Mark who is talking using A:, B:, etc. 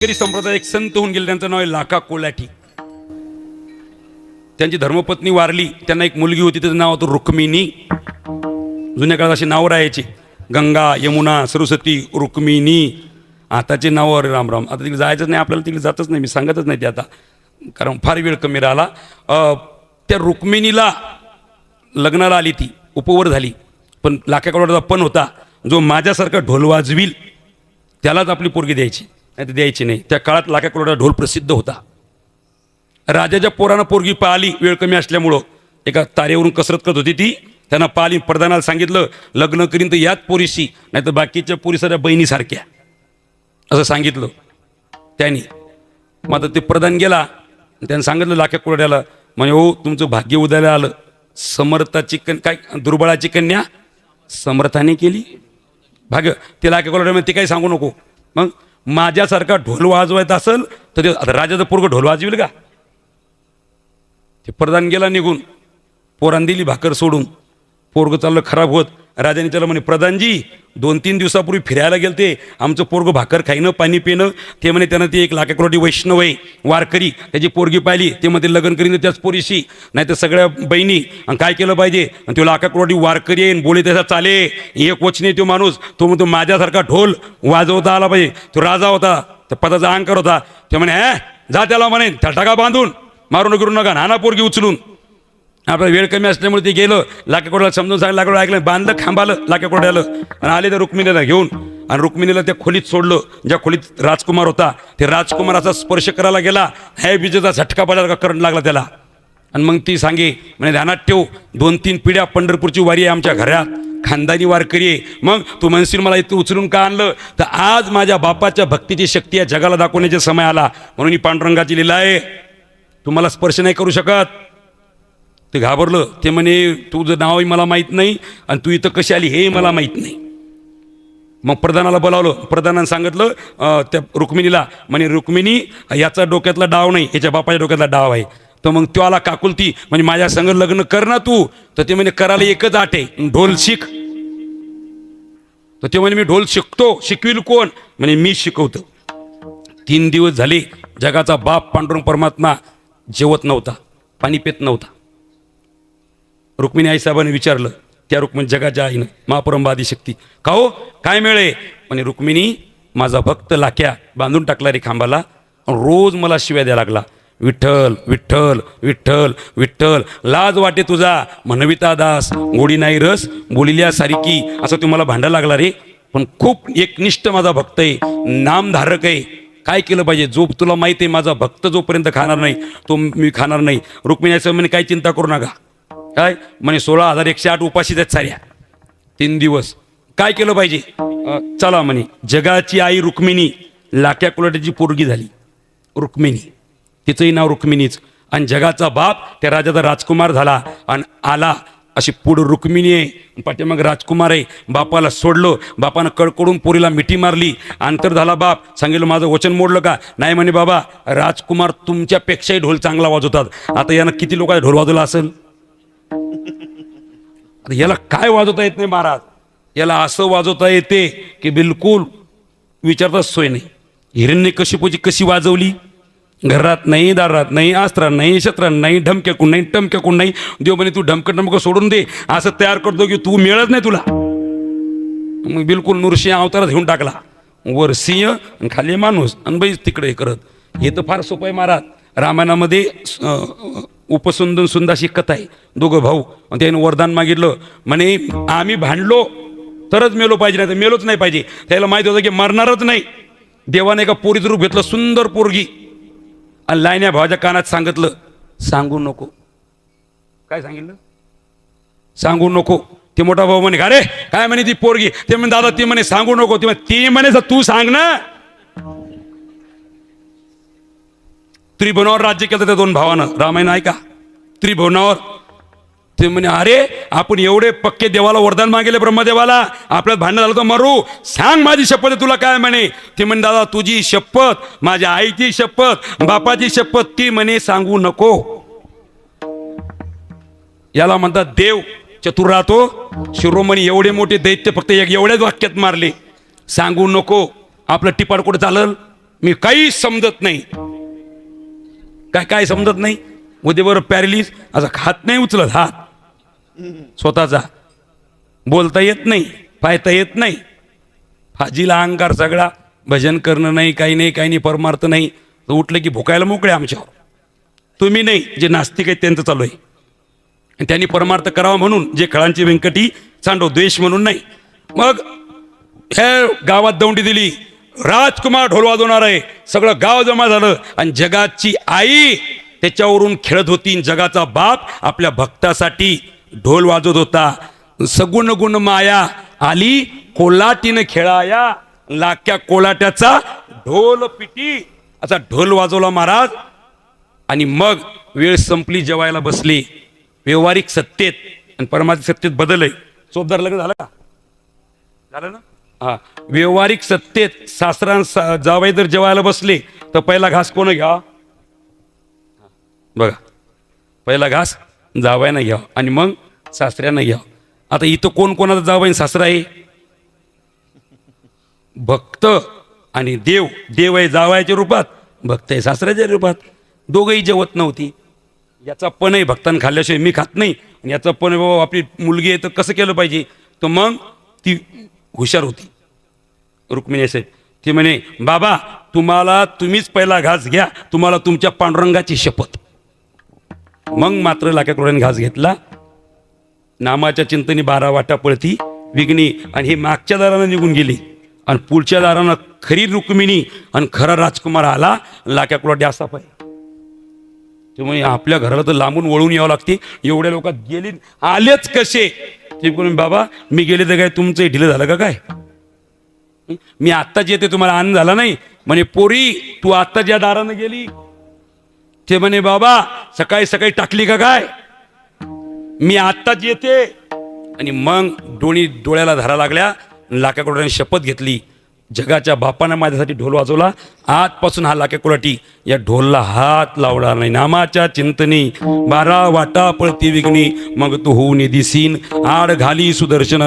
A: संप्रदाय एक संत होऊन गेले, त्यांचं नाव आहे लाखा कोल्हाटी. त्यांची धर्मपत्नी वारली, त्यांना एक मुलगी होती, त्याचं नाव होतं रुक्मिणी. जुन्या काळात अशी नावं राहायची, गंगा, यमुना, सरस्वती, रुक्मिणी. आताचे नाव अरे राम राम. आता तिकडे जायचंच नाही आपल्याला, तिकडे जातच नाही, मी सांगतच नाही ते आता, कारण फार वेळ कमी राहिला. त्या रुक्मिणीला लग्नाला आली, ती उपवर झाली, पण लाखा कोल्हाटीचा पण होता, जो माझ्यासारखा ढोल वाजवील त्यालाच आपली पोरगी द्यायची, नाही तर द्यायची नाही. त्या काळात लाखा कोल्हाटीचा ढोल प्रसिद्ध होता. राजाच्या पोरानं पोरगी पाहिली, वेळ कमी असल्यामुळं एका तारेवरून कसरत करत होती ती, त्यांना पाहिली. प्रधानाला सांगितलं लग्न करीन तर याच पोरीशी, नाही तर बाकीच्या पोरी सगळ्या बहिणीसारख्या, असं सांगितलं त्यांनी. मग आता ते प्रधान गेला, त्यानं सांगितलं लाखा कोल्हाट्याला, म्हणजे हो तुमचं भाग्य उद्याला आलं, समर्थाची काय दुर्बळाची कन्या समर्थाने केली भाग्य. ते लाखा कोल्हाट्यामध्ये ते काही सांगू नको. मग माझ्यासारखा ढोल वाजवायचा असेल तर ते आता राजाचं पोरगं ढोल वाजवेल का? ते प्रधान गेला निघून, पोरान दिली भाकर सोडून, पोरगं चाललं खराब होत. राजाने त्याला म्हणे, प्रधानजी 2-3 दिवसापूर्वी फिरायला गेलते, आमचं पोरगं भाकर खाईनं पाणी पिणं. ते म्हणे त्यांना ती एक लाखा कोल्हाटी वैष्णव आहे वारकरी, त्याची पोरगी पाहिली, ते मध्ये लग्न करीन त्याच पोरीशी, नाही तर सगळ्या बहिणी. आणि काय केलं पाहिजे? आणि तो लाखा कोल्हाटी वारकरी आहे, बोले त्याचा चाले, एक वचने तो माणूस, तो म्हणतो माझ्यासारखा ढोल वाजवता आला पाहिजे. तो राजा होता, त्या पदाचा अहंकार होता. ते म्हणे जा त्याला म्हणे टाका बांधून, मारून गिरून नका, नाना पोरगी उचलून. आपला वेळ कमी असल्यामुळे ते गेलं, लाखा कोल्हाट्याला समजून सांगितलं, लाखा कोल्हाट्याला ऐकलं, बांधलं खांबालं लाखा कोल्हाट्याला, आणि आले त्या रुक्मिणीला घेऊन. आणि रुक्मिणीला त्या खोलीत सोडलं, ज्या खोलीत राजकुमार होता. ते राजकुमाराचा स्पर्श करायला गेला, ह्या विजेचा झटका पडायला करंट लागला त्याला. आणि मग ती सांगे म्हणजे ध्यानात ठेव, 2-3 पिढ्या पंढरपूरची वारी आहे आमच्या घरात, खानदानी वारकरी आहे. मग तू म्हणशील मला इथं उचलून का आणलं, तर आज माझ्या बापाच्या भक्तीची शक्ती या जगाला दाखवण्याचा समय आला, म्हणून ही पांडुरंगाची लीला आहे. तुम्हाला स्पर्श नाही करू शकत. ते घाबरलं. ते म्हणे तुझं नावही मला माहीत नाही, आणि तू इथं कशी आली हे मला माहीत नाही. मग प्रधानाला बोलावलं. प्रधानानं सांगितलं त्या रुक्मिणीला, म्हणे रुक्मिणी याचा डोक्यातला डाव नाही, याच्या बापाच्या डोक्यातला डाव आहे. तर मग तो आला काकुलती, म्हणजे माझ्या संग लग्न कर ना तू. तर ते म्हणे करायला एकच आट आहे, ढोल शिक. तर ते म्हणे मी ढोल शिकतो, शिकविल कोण? म्हणे मी शिकवतो. 3 दिवस झाले, जगाचा बाप पांडुरंग परमात्मा जेवत नव्हता, पाणी पेत नव्हता. रुक्मिणी आईसाहेबांनी विचारलं, त्या रुक्मिणी जगाच्या आईनं, महापरंबादी शक्ती, का हो काय मिळे? म्हणे रुक्मिणी माझा भक्त लाख्या बांधून टाकला रे खांबाला, रोज मला शिव्या द्यायला लागला, विठ्ठल विठ्ठल विठ्ठल विठ्ठल, लाज वाटे तुझा म्हणविता दास, गोडी नाही रस बोलिल्या सारिकी, असं तुम्हाला भांडायला लागला रे. पण खूप एकनिष्ठ माझा भक्त आहे, नामधारक आहे. काय केलं पाहिजे? जो तुला माहिती आहे माझा भक्त जोपर्यंत खाणार नाही तो मी खाणार नाही. रुक्मिणी आईसाहेब म्हणे काही चिंता करू नका. काय म्हणे 16,108 उपाशीच आहेत साऱ्या, 3 दिवस. काय केलं पाहिजे? चला म्हणे, जगाची आई रुक्मिणी लाख्या कोल्हाट्याची पोरगी झाली रुक्मिणी, तिचंही नाव रुक्मिणीच. आणि जगाचा बाप त्या राजाचा राजकुमार झाला आणि आला. अशी पुढं रुक्मिणी आहे, पाठीमाग राजकुमार आहे. बापाला सोडलं, बापानं कडकडून पोरीला मिठी मारली, अंतर झाला. बाप सांगितलं माझं वचन मोडलं का? नाही म्हणे बाबा, राजकुमार तुमच्यापेक्षाही ढोल चांगला वाजवतात. आता यानं किती लोकांना ढोल वाजवला असेल? याला काय वाजवता येत नाही महाराज, याला असं वाजवता येते की बिलकुल विचारताच सोय नाही. हिरण्यकशिपूची कशी वाजवली, घरात नाही, दारात नाही, अस्त्रात नाही, शस्त्रात नाही, ढमक्याकून नाही, टमक्याकून नाही. देव म्हणे तू ढमकं सोडून दे, असं तयार करतो की तू मिळत नाही तुला. मग बिलकुल नृसिंह अवतारात घेऊन टाकला, वर सिंह आणि खाली माणूस, आणि बाई तिकडे करत. हे तर फार सोपं आहे महाराज. रामायणामध्ये उपसुंदन सुंदाशी कथा आहे, दोघं भाऊ, त्याने वरदान मागितलं. म्हणे आम्ही भांडलो तरच मेलो पाहिजे, नाही तर मेलोच नाही पाहिजे. त्याला माहिती होतं की मरणारच नाही. देवाने एका पोरीचं रूप घेतलं, सुंदर पोरगी, आणि लायन्या भावाच्या कानात सांगितलं सांगू नको. काय सांगितलं? सांगू नको. ते मोठा भाऊ म्हणे अरे काय म्हणे ती पोरगी? ते म्हणे दादा ती म्हणे सांगू नको. ती म्हणे तू सांग ना. त्रिभुवनावर राज्य केलं त्या 2 भावानं, रामायण ऐका, त्रिभुवनावर. ते म्हणे अरे आपण एवढे पक्के देवाला वरदान मागितले, ब्रह्मदेवाला, आपल्यात भांडण झालं तर मरू, सांग माझी शपथ आहे तुला काय म्हणे. ते म्हणे दादा तुझी शपथ, माझ्या आईची शपथ, बापाची शपथ, ती म्हणे सांगू नको. याला म्हणतात देव चतुर राहतो. शिरोमणी एवढे मोठे दैत्य फक्त एवढ्याच वाक्यात मारले, सांगू नको. आपलं टिपाड कुठे चालल? मी काहीच समजत नाही. काय समजत नाही? उद्यावर पॅरलिस, असा हात नाही उचलत, हात स्वतःचा, बोलता येत नाही, पाहता येत नाही, फाजीला अहंकार सगळा, भजन करणं नाही, काही नाही, परमार्थ नाही. तर उठलं की भुकायला मोकळे आमच्यावर. तुम्ही नाही, जे नास्तिक आहेत त्यांचं चालू आहे. आणि त्यांनी परमार्थ करावा म्हणून, जे खळांची व्यंकटी सांडो, द्वेष म्हणून नाही. मग हे गावात दौंडी दिली, राजकुमार ढोल वाजवणार आहे, सगळं गाव जमा झालं. आणि जगाची आई त्याच्यावरून खेळत होती. जगाचा बाप आपल्या भक्तासाठी ढोल वाजवत होता. सगुण गुण माया आली कोलाटीनं खेळाया, लाक्या कोलाट्याचा ढोल पिटी, असा ढोल वाजवला महाराज. आणि मग वेळ संपली, जेवायला बसली. व्यवहारिक सत्तेत आणि परमार्थिक सत्तेत बदल आहे. चोपदार लग्न झालं का? झालं ना? हा. व्यवहारिक सत्तेत सासरा जावई जर जेवायला बसले तर पहिला घास कोण घ्या? बघा, पहिला घास जावयानं घ्या आणि मग सासऱ्यानं घ्या. आता इथं कोण कोणाचा जावई सासरा आहे? भक्त आणि देव. देव आहे जावयाच्या रूपात, भक्त आहे सासऱ्याच्या रूपात. दोघंही जेवत नव्हती. याचा पण आहे भक्तान खाल्ल्याशिवाय मी खात नाही, आणि याचा पण आहे बाबा आपली मुलगी आहे तर कसं केलं पाहिजे. तर मग ती हुशार होती रुक्मिणी साहेब. ती म्हणे, बाबा तुम्हीच पहिला घास घ्या, तुम्हाला तुमच्या पांडुरंगाची शपथ. मग मात्र लाक्याकडून घास घेतला. नामाच्या चिंतनी 12 वाटा पळती विघ्नी, आणि ही मागच्या दारानं निघून गेली. आणि पुढच्या दारानं खरी रुक्मिणी आणि खरा राजकुमार आला. लाक्याकडे असा पाय. त्यामुळे आपल्या घराला तर लांबून वळून यावं लागते. एवढ्या लोकात गेली, आलेच कसे? ते कोणी, बाबा मी गेले तर काय तुमचं ढिलं झालं का काय? मी आत्ताच येते, तुम्हाला आनंद झाला नाही? म्हणे, पोरी तू आत्ता ज्या दारानं गेली. ते म्हणे, बाबा सकाळी सकाळी टाकली का काय? मी आत्ताच येते. आणि मग डोळ्याला धारा लागल्या. लाक्याकडून शपथ घेतली, जगाच्या बापानं माझ्यासाठी ढोल वाजवला, आजपासून हा लाक्याकुलाटी या ढोलला हात लावणार नाही. नामाच्या चिंतनी 12 वाटा पळती विघ्नी, मग तू होऊन दिसीन आड घाली सुदर्शन.